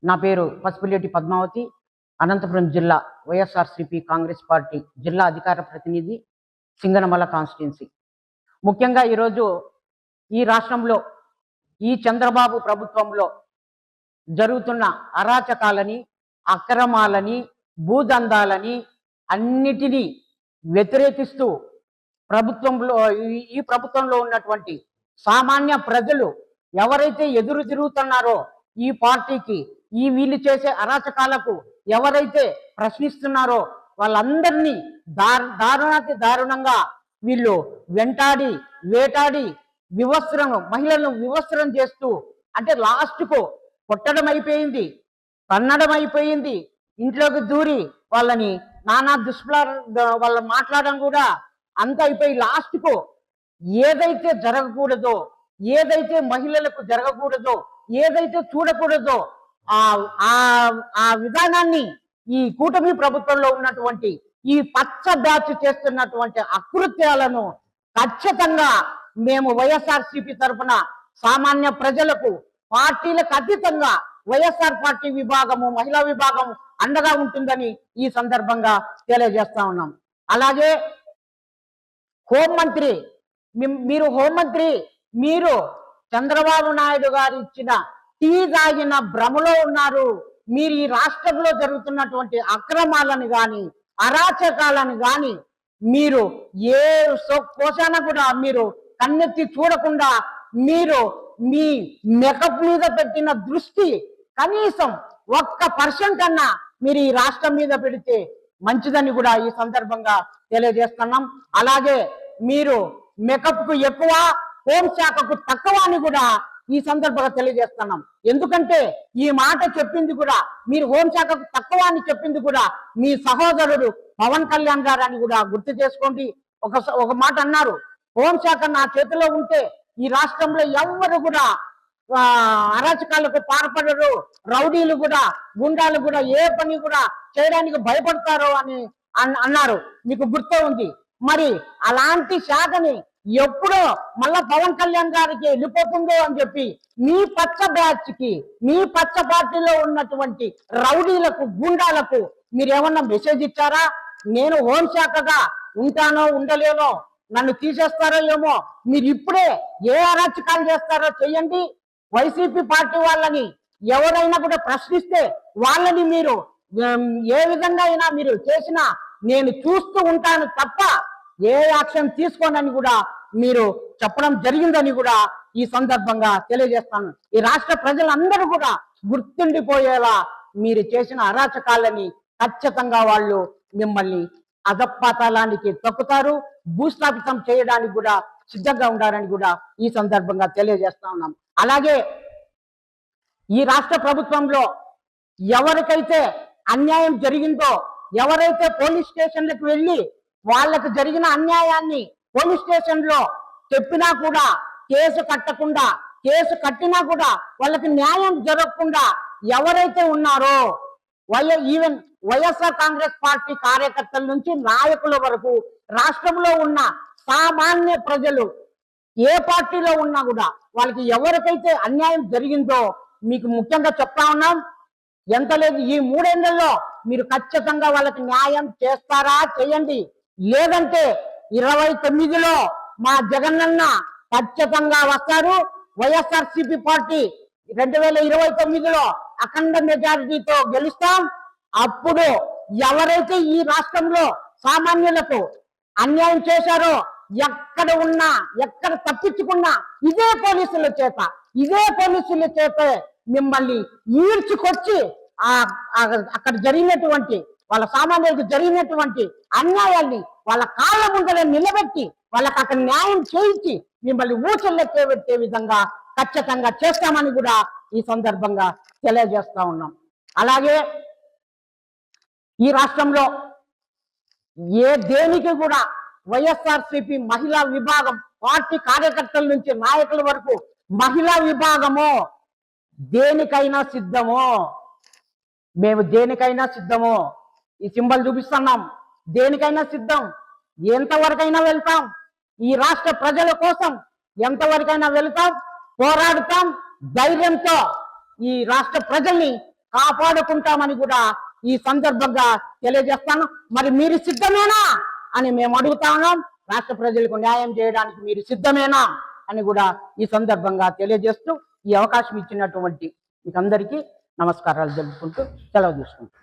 నా పేరు పసుపులేటి పద్మావతి, అనంతపురం జిల్లా వైఎస్ఆర్సీపీ కాంగ్రెస్ పార్టీ జిల్లా అధికార ప్రతినిధి, సింగనమల కాన్స్టిట్యున్సీ. ముఖ్యంగా ఈరోజు ఈ రాష్ట్రంలో ఈ చంద్రబాబు ప్రభుత్వంలో జరుగుతున్న అరాచకాలని, అక్రమాలని, భూదందాలని అన్నిటినీ వ్యతిరేకిస్తూ ఈ ప్రభుత్వంలో ఉన్నటువంటి సామాన్య ప్రజలు ఎవరైతే ఎదురు తిరుగుతున్నారో ఈ పార్టీకి, ఈ వీళ్ళు చేసే అరాచకాలకు ఎవరైతే ప్రశ్నిస్తున్నారో వాళ్ళందరినీ దారుణాతి దారుణంగా వీళ్ళు వెంటాడి వేటాడి మహిళలను వివస్త్రం చేస్తూ, అంటే లాస్ట్కు కొట్టడం అయిపోయింది, కన్నడం అయిపోయింది, ఇంట్లోకి దూరి వాళ్ళని నానా వాళ్ళ మాట్లాడడం కూడా అంత అయిపోయి లాస్ట్కు ఏదైతే జరగకూడదో, ఏదైతే మహిళలకు జరగకూడదో, ఏదైతే చూడకూడదో ఆ విధానాన్ని ఈ కూటమి ప్రభుత్వంలో ఉన్నటువంటి ఈ పచ్చ బ్యాచ్ చేస్తున్నటువంటి అకృత్యాలను ఖచ్చితంగా మేము వైఎస్ఆర్సీపీ తరఫున సామాన్య ప్రజలకు, పార్టీలకు అతీతంగా వైఎస్ఆర్ పార్టీ విభాగము, మహిళా విభాగం అండగా ఉంటుందని ఈ సందర్భంగా తెలియజేస్తా ఉన్నాం. అలాగే హోంమంత్రి, మీరు చంద్రబాబు నాయుడు గారు ఇచ్చిన టీ తాగిన భ్రమలో ఉన్నారు. మీరు ఈ రాష్ట్రంలో జరుగుతున్నటువంటి అక్రమాలను కానీ, అరాచకాలను కానీ మీరు ఏ కోశాన కూడా మీరు కన్నెత్తి చూడకుండా, మీరు మీ మేకప్ మీద పెట్టిన దృష్టి కనీసం 1% అన్నా మీరు ఈ రాష్ట్రం మీద పెడితే మంచిదని కూడా ఈ సందర్భంగా తెలియజేస్తున్నాం. అలాగే మీరు మేకప్ కు ఎక్కువ, హోంశాఖకు తక్కువ అని కూడా ఈ సందర్భంగా తెలియజేస్తున్నాం. ఎందుకంటే ఈ మాట చెప్పింది కూడా, మీరు హోంశాఖకు తక్కువ అని చెప్పింది కూడా మీ సహోదరుడు పవన్ కళ్యాణ్ గారు అని కూడా గుర్తు చేసుకోండి. ఒక మాట అన్నారు, హోంశాఖ నా చేతిలో ఉంటే ఈ రాష్ట్రంలో ఎవ్వరు కూడా అరాచకాలకు పాల్పడరు, రౌడీలు కూడా, గుండాలు కూడా ఏ పని కూడా చేయడానికి భయపడతారు అని అన్నారు. మీకు గుర్తు ఉంది. మరి అలాంటి శాఖని ఎప్పుడో మళ్ళా పవన్ కళ్యాణ్ గారికి వెళ్ళిపోతుందో అని చెప్పి మీ పచ్చ బ్యాచ్ కి, మీ పచ్చ పార్టీలో ఉన్నటువంటి రౌడీలకు, గుండాలకు మీరేమన్నా మెసేజ్ ఇచ్చారా? నేను హోంశాఖగా ఉంటానో ఉండలేనో, నన్ను తీసేస్తారో ఏమో, మీరు ఇప్పుడే ఏ అరాచకాలు చేస్తారో చెయ్యండి. వైసీపీ పార్టీ వాళ్ళని ఎవరైనా కూడా ప్రశ్నిస్తే వాళ్ళని మీరు ఏ విధంగా అయినా మీరు చేసినా నేను చూస్తూ ఉంటాను తప్ప ఏ యాక్షన్ తీసుకోనని కూడా మీరు చెప్పడం జరిగిందని కూడా ఈ సందర్భంగా తెలియజేస్తాను. ఈ రాష్ట్ర ప్రజలందరూ కూడా గుర్తుండిపోయేలా మీరు చేసిన అరాచకాలని ఖచ్చితంగా వాళ్ళు మిమ్మల్ని అధపాతాళానికి తొక్కుతారు, భూస్థాపితం చేయడానికి కూడా సిద్ధంగా ఉండాలని కూడా ఈ సందర్భంగా తెలియజేస్తా ఉన్నాం. అలాగే ఈ రాష్ట్ర ప్రభుత్వంలో ఎవరికైతే అన్యాయం జరిగిందో, ఎవరైతే పోలీస్ స్టేషన్లకు వెళ్ళి వాళ్ళకు జరిగిన అన్యాయాన్ని పోలీస్ స్టేషన్ లో చెప్పినా కూడా కేసు కట్టకుండా, కేసు కట్టినా కూడా వాళ్ళకి న్యాయం జరగకుండా ఎవరైతే ఉన్నారో, ఈవెన్ వైఎస్ఆర్ కాంగ్రెస్ పార్టీ కార్యకర్తల నుంచి నాయకుల వరకు రాష్ట్రంలో ఉన్న సామాన్య ప్రజలు ఏ పార్టీలో ఉన్నా కూడా వాళ్ళకి ఎవరికైతే అన్యాయం జరిగిందో మీకు ముఖ్యంగా చెప్తా ఉన్నాం. ఎంత లేదు, ఈ 3 ఏళ్లలో మీరు ఖచ్చితంగా వాళ్ళకి న్యాయం చేస్తారా? చేయండి. లేదంటే 29లో మా జగనన్న ఖచ్చితంగా వస్తారు. వైఎస్ఆర్సీపీ పార్టీ 2029లో అఖండ మెజారిటీతో గెలుస్తాం. అప్పుడు ఎవరైతే ఈ రాష్ట్రంలో సామాన్యులకు అన్యాయం చేశారో, ఎక్కడ ఉన్నా, ఎక్కడ తప్పించుకున్నా ఇదే పోలీసుల చేత మిమ్మల్ని ఈడ్చుకొచ్చి అక్కడ జరిగినటువంటి వాళ్ళ సామాన్యులకు జరిగినటువంటి అన్యాయాన్ని వాళ్ళ కాళ్ళ ముందర నిలబెట్టి వాళ్ళకి అక్కడ న్యాయం చేయించి మిమ్మల్ని ఊచల్లెక్కే విధంగా ఖచ్చితంగా చేస్తామని కూడా ఈ సందర్భంగా తెలియజేస్తా ఉన్నాం. అలాగే ఈ రాష్ట్రంలో దేనికి కూడా వైఎస్ఆర్సీపీ మహిళా విభాగం, పార్టీ కార్యకర్తల నుంచి నాయకుల వరకు మహిళా విభాగము దేనికైనా సిద్ధము. మేము దేనికైనా సిద్ధము. ఈ సింబల్ చూపిస్తున్నాం. దేనికైనా సిద్ధం, ఎంతవరకైనా వెళ్తాం. ఈ రాష్ట్ర ప్రజల కోసం ఎంతవరకైనా వెళ్తాం, పోరాడుతాం. ధైర్యంతో ఈ రాష్ట్ర ప్రజల్ని కాపాడుకుంటామని కూడా ఈ సందర్భంగా తెలియజేస్తాను. మరి మీరు సిద్ధమేనా అని మేము అడుగుతా ఉన్నాం. రాష్ట్ర ప్రజలకు న్యాయం చేయడానికి మీరు సిద్ధమేనా అని కూడా ఈ సందర్భంగా తెలియజేస్తూ ఈ అవకాశం ఇచ్చినటువంటి మీకు అందరికీ నమస్కారాలు తెలుపుకుంటూ సెలవు తీసుకుంటాం.